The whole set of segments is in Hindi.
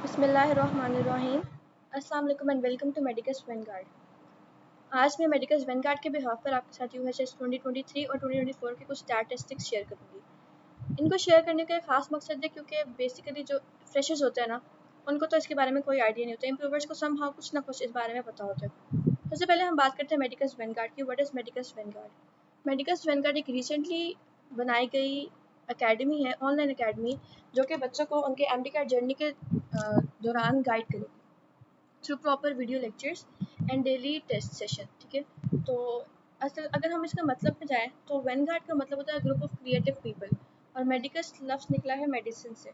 बिस्मिल्लाहिर्रहमानिर्रहीम। अस्सलाम वालेकुम एंड वेलकम टू मेडिकस वैनगार्ड। आज मैं मेडिकस वैनगार्ड के बिहाफ पर आपके साथ यूएचएस 2023 और 2024 के कुछ स्टैटिस्टिक्स शेयर करूँगी। इनको शेयर करने का एक ख़ास मकसद है क्योंकि बेसिकली जो फ्रेशर्स होते हैं ना, उनको तो इसके बारे में कोई आइडिया नहीं होता। इम्प्रूवर्स को समहाउ कुछ ना कुछ इस बारे में पता होता है। सबसे पहले हम बात करते हैं मेडिकस वैनगार्ड की। What is Medicus Vanguard? Medicus Vanguard एक रिसेंटली बनाई गई अकेडमी है, ऑनलाइन अकेडमी, जो कि बच्चों को उनके एमडी कैट जर्नी के दौरान गाइड करेगी through proper video lectures and daily test session. ठीक है, तो अगर हम इसका मतलब पे जाएँ तो वैनगार्ड का मतलब होता है ग्रुप ऑफ क्रिएटिव पीपल, और मेडिकस लफ्ज़ निकला है मेडिसिन से।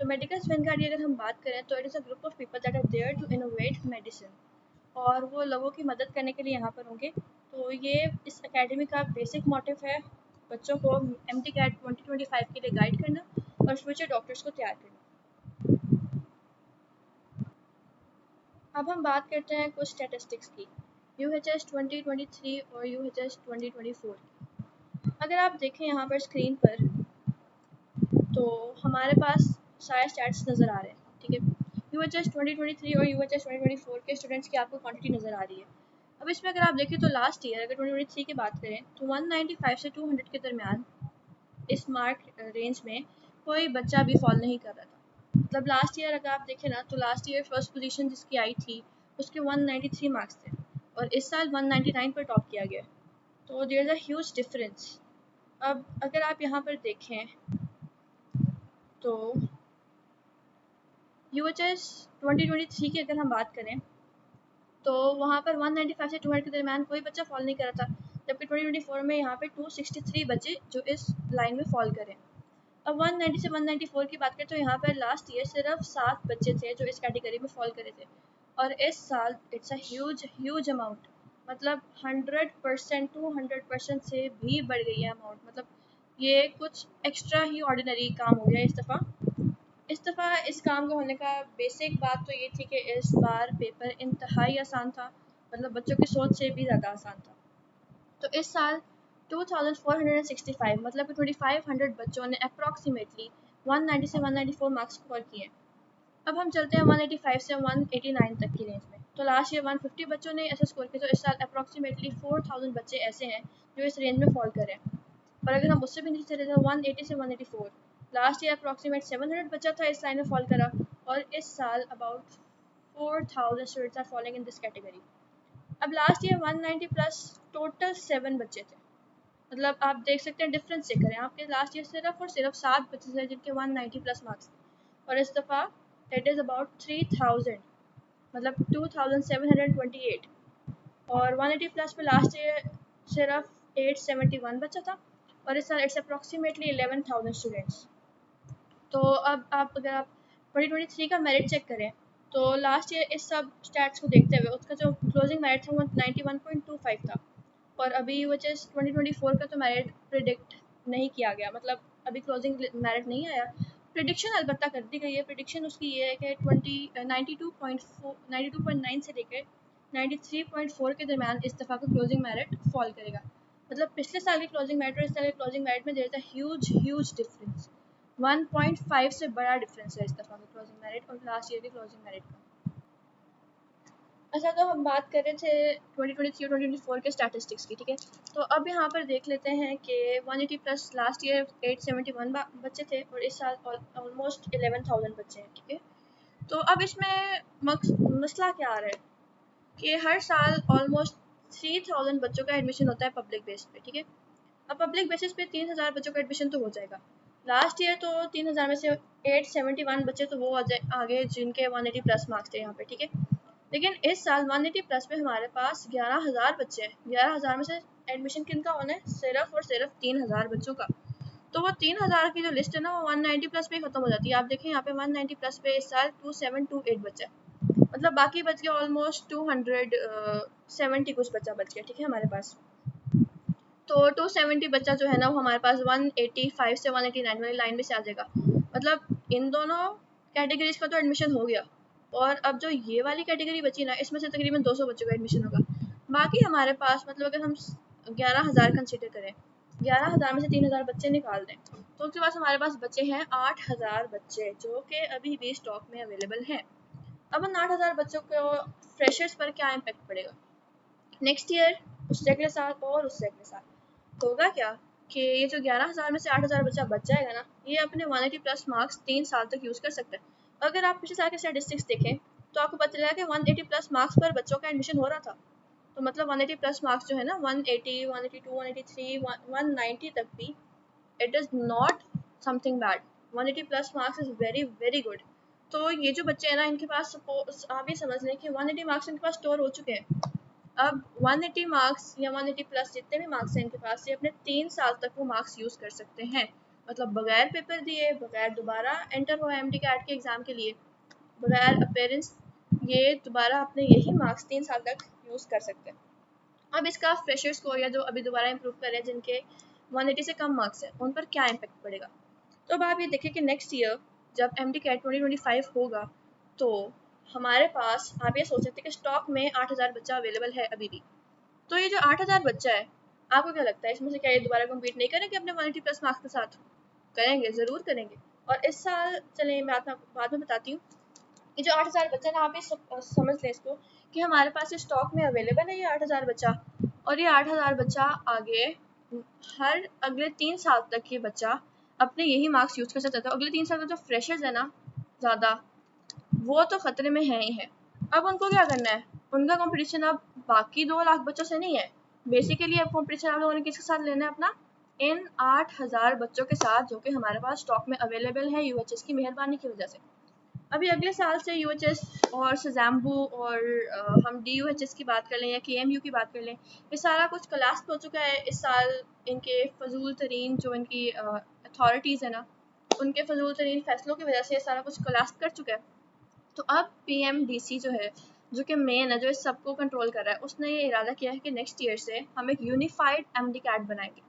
तो मेडिकस वैनगार्ड की अगर हम बात करें तो it is a group of people that are there to innovate medicine, और वो लोगों की मदद करने के लिए यहाँ पर होंगे। तो ये इस एकेडमी का बेसिक मोटिव है बच्चों को एमडी कैट 2025 के लिए गाइड करना और फ्यूचर डॉक्टर्स को तैयार करना। अब हम बात करते हैं कुछ स्टैटिस्टिक्स की, यूएचएस 2023 और यूएचएस 2024। अगर आप देखें यहाँ पर स्क्रीन पर तो हमारे पास सारे स्टैट्स नज़र आ रहे हैं। ठीक है, यूएचएस 2023 और यूएचएस 2024 के स्टूडेंट्स की आपको क्वांटिटी नज़र आ रही है। अब इसमें अगर आप देखें तो लास्ट ईयर अगर 2023 की बात करें तो 195 से 200 के दरमियान इस मार्क रेंज में कोई बच्चा भी फॉल नहीं कर रहा था। मतलब लास्ट ईयर अगर आप देखें ना तो लास्ट ईयर फर्स्ट पोजीशन जिसकी आई थी उसके 193 मार्क्स थे, और इस साल 199 पर टॉप किया गया। तो there is a huge difference. अब अगर आप यहाँ पर देखें तो यूएचएस 2023 की अगर हम बात करें तो वहाँ पर 195 से 200 के दरमियान कोई बच्चा फॉल नहीं कर रहा था, जबकि 2024 में यहाँ पे 263 बच्चे जो इस लाइन में फॉल करें। अब 190 से 194 की बात करें तो यहाँ पर लास्ट ईयर सिर्फ 7 बच्चे थे जो इस कैटेगरी में फॉल करे थे, और इस साल इट्स अ ह्यूज अमाउंट। मतलब 100% 200% से भी बढ़ गई है अमाउंट। मतलब ये कुछ एक्स्ट्रा ही ऑर्डिनरी काम हो गया इस दफ़ा इस काम का होने का बेसिक बात तो ये थी कि इस बार पेपर इंतहाई आसान था, मतलब बच्चों की सोच से भी ज़्यादा आसान था। तो इस साल 2465 मतलब कि 2500 बच्चों ने अप्रॉक्सीमेटली 190 से 194 मार्क्स स्कोर किए। अब हम चलते हैं 185 से 189 तक की रेंज में। तो लास्ट ईयर 150 बच्चों ने ऐसा स्कोर किया, तो इस साल अप्रॉक्सीमेटली 4000 बच्चे ऐसे हैं जो इस रेंज में फॉल करें। और अगर हम उससे भी नीचे चले तो 180 से 184, लास्ट ईयर अप्रॉक्सीमेट 700 बच्चा था इस लाइन में फॉल करा, और इस साल about 4000 students are following in this category. अब लास्ट ईयर 190 प्लस टोटल 7 बच्चे थे। मतलब आप देख सकते हैं डिफरेंस चेक करें, आपके लास्ट ईयर सिर्फ और सिर्फ 7 बच्चे थे जिनके 190 प्लस मार्क्स, और इस दफ़ा इट इज़ अबाउट 3000, मतलब 2728। और 180 प्लस में लास्ट ईयर सिर्फ 871 बच्चा था, और इस साल इट्स अप्रॉक्सीमेटली 11,000 स्टूडेंट्स। तो अब आप अगर आप 2023 का मेरिट चेक करें तो लास्ट ईयर इस सब स्टैट्स को देखते हुए उसका जो क्लोजिंग मेरिट था वो 91.25 था, और अभी यूएचएस 2024 का तो मेरिट प्रिडिक्ट नहीं किया गया। मतलब अभी क्लोजिंग मेरिट नहीं आया, प्रिडिक्शन अलबत्ता कर दी गई है। प्रिडिक्शन उसकी ये है कि 92.9 से लेकर 93.4 के दरमियान इस दफ़ा का क्लोजिंग मेरिट फॉल करेगा। मतलब पिछले साल की क्लोजिंग मेरिट और इस साल की क्लोजिंग मेरिट में there is a huge difference. 1.5 से बड़ा डिफरेंस है इस दफ़ा का क्लोजिंग मेरिट और लास्ट ईयर की क्लोजिंग मेरिट का। अच्छा, तो हम बात कर रहे थे 2023 और 2024 के स्टैटिस्टिक्स की। ठीक है, तो अब यहाँ पर देख लेते हैं कि 180 प्लस लास्ट ईयर 871 बच्चे थे, और इस साल ऑलमोस्ट 11,000 बच्चे हैं। ठीक है, तो अब इसमें मसला क्या आ रहा है कि हर साल ऑलमोस्ट 3000 बच्चों का एडमिशन होता है पब्लिक बेस पे। ठीक है, अब पब्लिक बेसिस पे 3000 बच्चों का एडमिशन तो हो जाएगा। लास्ट ईयर तो 3000 में से 871 बच्चे तो वो आ गए जिनके 180 प्लस मार्क्स थे यहाँ पे। ठीक है, लेकिन इस साल 180 प्लस में हमारे पास 11,000 बच्चे हैं। 11,000 में से एडमिशन किनका होना है? सिर्फ और सिर्फ 3000 बच्चों का। तो वो 3000 की जो लिस्ट है ना वो 190 प्लस पे खत्म हो जाती है। आप देखें यहाँ पे 190 प्लस पे इस साल 2728 बच्चा है, मतलब बाकी बच गया ऑलमोस्ट 270 कुछ बच्चा बच गया। ठीक है, हमारे पास तो 270 बच्चा जो है ना वो हमारे पास 185 से 189 वाली लाइन में से आ जाएगा। मतलब इन दोनों कैटेगरीज का तो एडमिशन हो गया, और अब जो ये वाली कैटेगरी बची ना इसमें से तकरीबन 200 बच्चों का एडमिशन होगा। बाकी हमारे पास मतलब अगर हम 11,000 कंसिडर करें 11,000 में से 3,000 बच्चे निकाल दें तो उसके पास हमारे पास बच्चे हैं 8,000 बच्चे जो कि अभी भी स्टॉक में अवेलेबल हैं। अब उन 8,000 बच्चों को फ्रेशर्स पर क्या इम्पेक्ट पड़ेगा नेक्स्ट ईयर, उससे अगले साल और उससे अगले साल? होगा क्या कि ये जो 11,000 में से 8,000 बच्चा बच जाएगा ना, ये अपने 180 प्लस मार्क्स 3 साल तक यूज़ कर सकता है। अगर आप पिछले साल के स्टैटिस्टिक्स देखें तो आपको पता चलेगा कि 180 प्लस मार्क्स पर बच्चों का एडमिशन हो रहा था। तो मतलब 180 प्लस मार्क्स जो है ना 180, 182, 183, 190 तक भी it is not something bad. 180 plus marks is very very good. तो ये जो बच्चे हैं ना इनके पास सपोज आप ये समझ लें कि 180 मार्क्स इनके पास स्टोर हो चुके हैं। अब 180 मार्क्स या 180 प्लस जितने भी मार्क्स हैं इनके पास, ये अपने 3 साल तक वो मार्क्स यूज़ कर सकते हैं। मतलब बगैर पेपर दिए, बगैर दोबारा एंटर हुआ एमडी कैट के एग्ज़ाम के लिए, बगैर अपेयरेंस, ये दोबारा अपने यही मार्क्स 3 साल तक यूज़ कर सकते हैं। अब इसका फ्रेशर्स को या जो अभी दोबारा इम्प्रूव कर रहे हैं जिनके 180 से कम मार्क्स हैं उन पर क्या इम्पेक्ट पड़ेगा? तो अब आप ये देखें कि नेक्स्ट ईयर जब एमडी कैट 2025 होगा तो हमारे पास आप ये सोच सकते हैं कि स्टॉक में 8,000 बच्चा अवेलेबल है अभी भी। तो ये जो 8,000 बच्चा है, आपको क्या लगता है इसमें से क्या ये दोबारा कम्पीट नहीं करेंगे अपने 180 प्लस मार्क्स के साथ? करेंगे, ज़रूर करेंगे। और इस साल चलें मैं बाद में बताती हूँ, ये जो 8,000 बच्चा ना आप ये समझ लें इसको कि हमारे पास ये स्टॉक में अवेलेबल है ये 8,000 बच्चा, और ये 8,000 बच्चा आगे हर अगले 3 साल तक ये बच्चा अपने यही मार्क्स यूज़ कर सकता था। अगले 3 साल का जो फ्रेशर्स है ना ज़्यादा, वो तो खतरे में है ही है। अब उनको क्या करना है? उनका कंपटीशन अब बाकी 2 लाख बच्चों से नहीं है। बेसिकली अब कंपटीशन आप लोगों ने किसके साथ लेना है अपना? इन 8,000 बच्चों के साथ जो कि हमारे पास स्टॉक में अवेलेबल है यूएचएस की मेहरबानी की वजह से। अभी अगले साल से यूएचएस और सज़ैम्बू और हम डीयूएचएस की बात कर लें या केएमयू की बात कर लें, ये सारा कुछ कोलैप्स हो चुका है इस साल। इनके फजूल तरीन जो इनकी अथॉरिटीज़ है ना, उनके फजूल तरीन फैसलों की वजह से ये सारा कुछ कोलैप्स कर चुका है। तो अब पीएमडीसी जो है, जो कि मेन है, जो इस सबको कंट्रोल कर रहा है, उसने ये इरादा किया है कि नेक्स्ट ईयर से हम एक यूनिफाइड एमडी कैट बनाएंगे।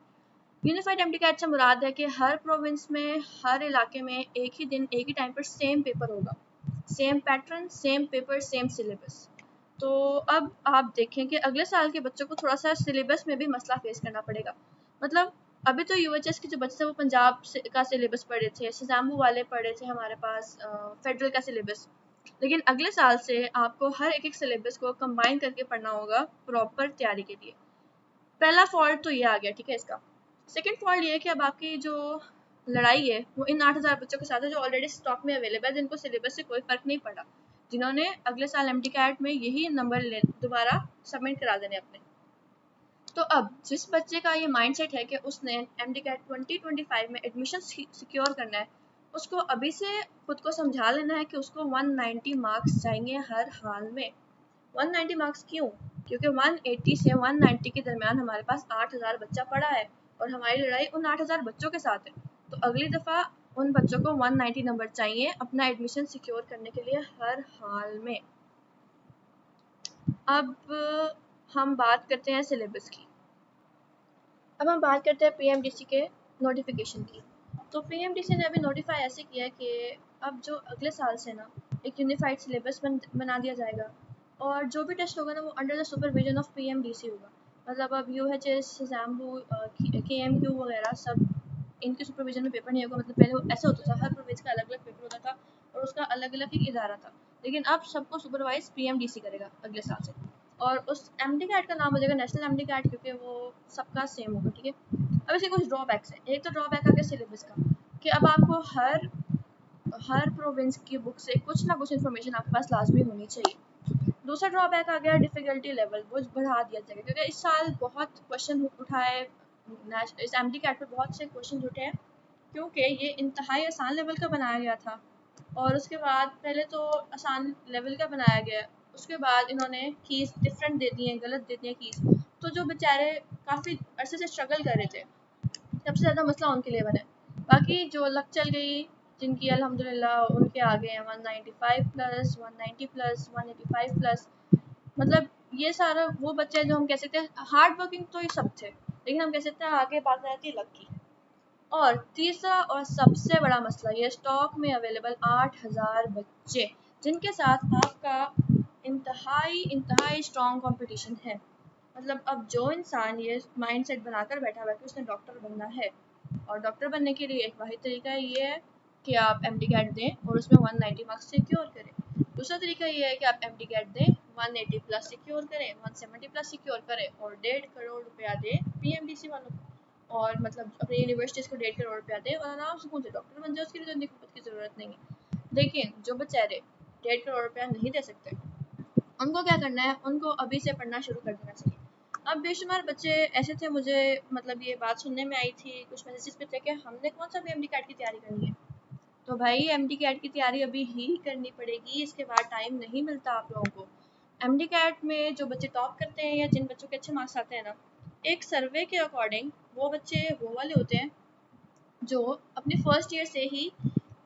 यूनिफाइड एमडी कैट से मुराद है कि हर प्रोविंस में, हर इलाके में एक ही दिन एक ही टाइम पर सेम पेपर होगा, same pattern, same paper, same syllabus. तो अब आप देखें कि अगले साल के बच्चों को थोड़ा सा सिलेबस में भी मसला फेस करना पड़ेगा। मतलब अभी तो यूएचएस के जो बच्चे थे वो पंजाब का सिलेबस पढ़े थे, सज़ैम्बू वाले पढ़े थे हमारे पास फेडरल का सिलेबस, लेकिन अगले साल से आपको हर एक सिलेबस को कंबाइन करके पढ़ना होगा प्रॉपर तैयारी के लिए। पहला फॉल्ट तो ये आ गया, ठीक है इसका। सेकंड फॉल्ट ये है कि अब आपकी जो लड़ाई है वो इन 8,000 बच्चों के साथ है जो ऑलरेडी स्टॉक में अवेलेबल है, जिनको सिलेबस से कोई फ़र्क नहीं पड़ा, जिन्होंने अगले साल एमडी कैट में यही नंबर दोबारा सबमिट करा देने अपने। तो अब जिस बच्चे का ये माइंडसेट है कि उसने एमडी कैट 2025 में एडमिशन सिक्योर करना है, उसको अभी से खुद को समझा लेना है कि उसको 190 मार्क्स चाहिए हर हाल में। 190 मार्क्स क्यों? क्योंकि 180 से 190 के दरमियान हमारे पास 8,000 बच्चा पड़ा है और हमारी लड़ाई उन 8,000 बच्चों के साथ है। तो अगली दफ़ा उन बच्चों को 190 नंबर चाहिए अपना एडमिशन सिक्योर करने के लिए हर हाल में। अब हम बात करते हैं सिलेबस की। अब हम बात करते हैं पीएमडीसी के नोटिफिकेशन की। तो पीएमडीसी ने अभी नोटिफाई ऐसे किया है कि अब जो अगले साल से ना एक यूनिफाइड सिलेबस बना दिया जाएगा, और जो भी टेस्ट होगा ना वो under the supervision of PMDC होगा। मतलब अब यूएचएस, सज़ैम्बू, केएमयू वगैरह सब इनके सुपरविजन में पेपर नहीं होगा। मतलब पहले ऐसा होता था हर प्रोविंस का अलग अलग पेपर होता था और उसका अलग अलग ही इदारा था, लेकिन अब सबको सुपरवाइज पीएमडीसी करेगा अगले साल से। और उस एमडी कैट का नाम हो जाएगा नेशनल एमडी कैट, क्योंकि वो सबका सेम होगा, ठीक है। अब इसके कुछ ड्रॉबैक्स हैं। एक तो ड्रॉबैक आ गया सिलेबस का, कि अब आपको हर प्रोविंस की बुक से कुछ ना कुछ इन्फॉर्मेशन आपके पास लाजमी होनी चाहिए। दूसरा ड्रॉबैक आ गया डिफ़िकल्टी लेवल, वो बढ़ा दिया जाएगा, क्योंकि इस साल बहुत क्वेश्चन उठाए, इस एमडी कैट पर बहुत से क्वेश्चन उठे हैं, क्योंकि ये इंतहाई आसान लेवल का बनाया गया था। और उसके बाद पहले तो आसान लेवल का बनाया गया, उसके बाद इन्होंने कीज़ डिफरेंट दे दी हैं, गलत दे दी हैं कीज़। तो जो बेचारे काफ़ी अरसे से स्ट्रगल कर रहे थे, सबसे ज़्यादा मसला उनके लिए बना है। बाकी जो लक चल गई, जिनकी अल्हम्दुलिल्लाह उनके आ गए हैं 195 प्लस, 190 प्लस, 185 प्लस। मतलब ये सारा वो बच्चे जो हम कह सकते हैं हार्ड वर्किंग तो ये सब थे, लेकिन हम कह सकते हैं आगे बात रहती है लक की। और तीसरा और सबसे बड़ा मसला, ये स्टॉक में अवेलेबल 8,000 बच्चे, जिनके साथ आपका इंतहाई इंतहाई स्ट्रॉन्ग कंपटीशन है। मतलब अब जो इंसान ये माइंड सेट बनाकर बैठा हुआ है कि उसने डॉक्टर बनना है, और डॉक्टर बनने के लिए एक वाहिद तरीका ये है कि आप एमडी कैट दें और उसमें 190 मार्क्स सिक्योर करें। दूसरा तरीका ये है कि आप एमडी कैट दें, 180 प्लस सिक्योर करें, 170 प्लस सिक्योर करें और 1.5 करोड़ रुपया दें पीएमडीसी वालों को, और मतलब अपनी यूनिवर्सिटीज़ को 1.5 करोड़ रुपया दें और आराम से मुझे डॉक्टर बन जाए। उसके लिए तो दिक्कत की ज़रूरत नहीं है। लेकिन जो बेचारे 1.5 करोड़ रुपया नहीं दे सकते, उनको क्या करना है, उनको अभी से पढ़ना शुरू कर देना चाहिए। अब बेशुमार बच्चे ऐसे थे, मुझे मतलब ये बात सुनने में आई थी, कुछ मैसेजेस पे थे कि हमने कौन सा भी एमडी कैट की तैयारी करनी है। तो भाई एमडी कैट की तैयारी अभी ही करनी पड़ेगी, इसके बाद टाइम नहीं मिलता आप लोगों को। एमडी कैट में जो बच्चे टॉप करते हैं या जिन बच्चों के अच्छे मार्क्स आते हैं ना, एक सर्वे के अकॉर्डिंग वो बच्चे वो वाले होते हैं जो अपने फर्स्ट ईयर से ही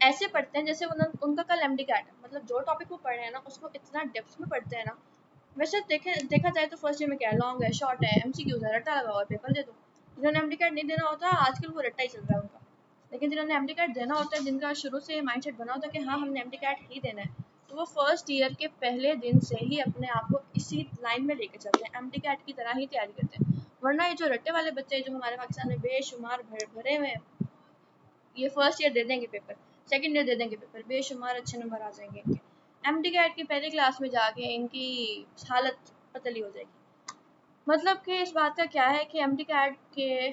ऐसे पढ़ते हैं जैसे उनका कल एमडी कैट है। मतलब जो टॉपिक वो पढ़ रहे हैं ना उसको इतना डेप्थ में पढ़ते हैं ना। वैसे देखा जाए तो फर्स्ट ईयर में क्या है, लॉन्ग है, शॉर्ट है, एमसीक्यूज है, रट्टा लगा हुआ पेपर दे दो। जिन्होंने एमडी कार्ड नहीं देना होता आजकल वो रट्टा ही चल रहा है उनका। लेकिन जिन्होंने एमडी कार्ड देना होता है, जिनका शुरू से माइंडसेट बना होता है कि हाँ हमने एमडी कार्ड ही देना है, तो वो फर्स्ट ईयर के पहले दिन से ही अपने आप को इसी लाइन में लेके चलते हैं, एमडी कार्ड की तरह ही तैयारी करते हैं। वरना ये जो रट्टे वाले बच्चे जो हमारे पाकिस्तान में बेशुमार भरे हुए हैं, ये फर्स्ट ईयर दे देंगे पेपर, सेकंड ईयर दे देंगे पेपर, बेशुमार अच्छे नंबर आ जाएंगे इनके। एमडी कैट की पहली क्लास में जाके इनकी हालत पतली हो जाएगी। मतलब कि इस बात का क्या है कि एमडी कैट के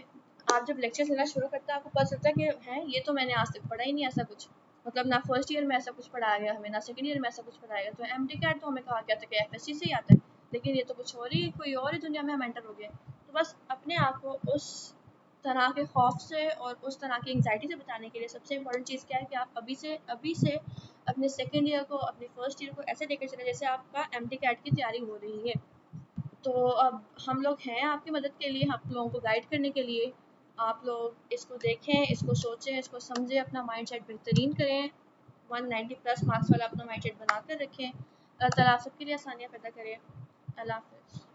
आप जब लेक्चर लेना शुरू करते हैं आपको पता चलता है कि है ये तो मैंने आज तक पढ़ा ही नहीं ऐसा कुछ। मतलब ना फर्स्ट ईयर में ऐसा कुछ पढ़ाया गया हमें, ना सेकंड ईयर में ऐसा कुछ पढ़ाया गया। तो एमडी कैट तो हमें कहा गया था कि एफएससी से ही आता है, लेकिन ये तो कुछ और ही, कोई और ही दुनिया में हम एंटर हो गए। तो बस अपने आप को उस तरह के खौफ से और उस तरह की एंग्जाइटी से बचाने के लिए सबसे इम्पोर्टेंट चीज़ क्या है कि आप अभी से अपने सेकेंड ईयर को, अपने फर्स्ट ईयर को ऐसे लेकर चलें जैसे आपका एमडी कैट की तैयारी हो रही है। तो अब हम लोग हैं आपकी मदद के लिए, आप लोगों को गाइड करने के लिए। आप लोग इसको देखें, इसको सोचें, इसको समझें, अपना माइंडसेट बेहतरीन करें, 190 प्लस मार्क्स वाला अपना माइंडसेट बना कर रखें। अल्लाह ताला आप सबके लिए आसानियाँ पैदा करें। अल्लाह हाफ़िज़।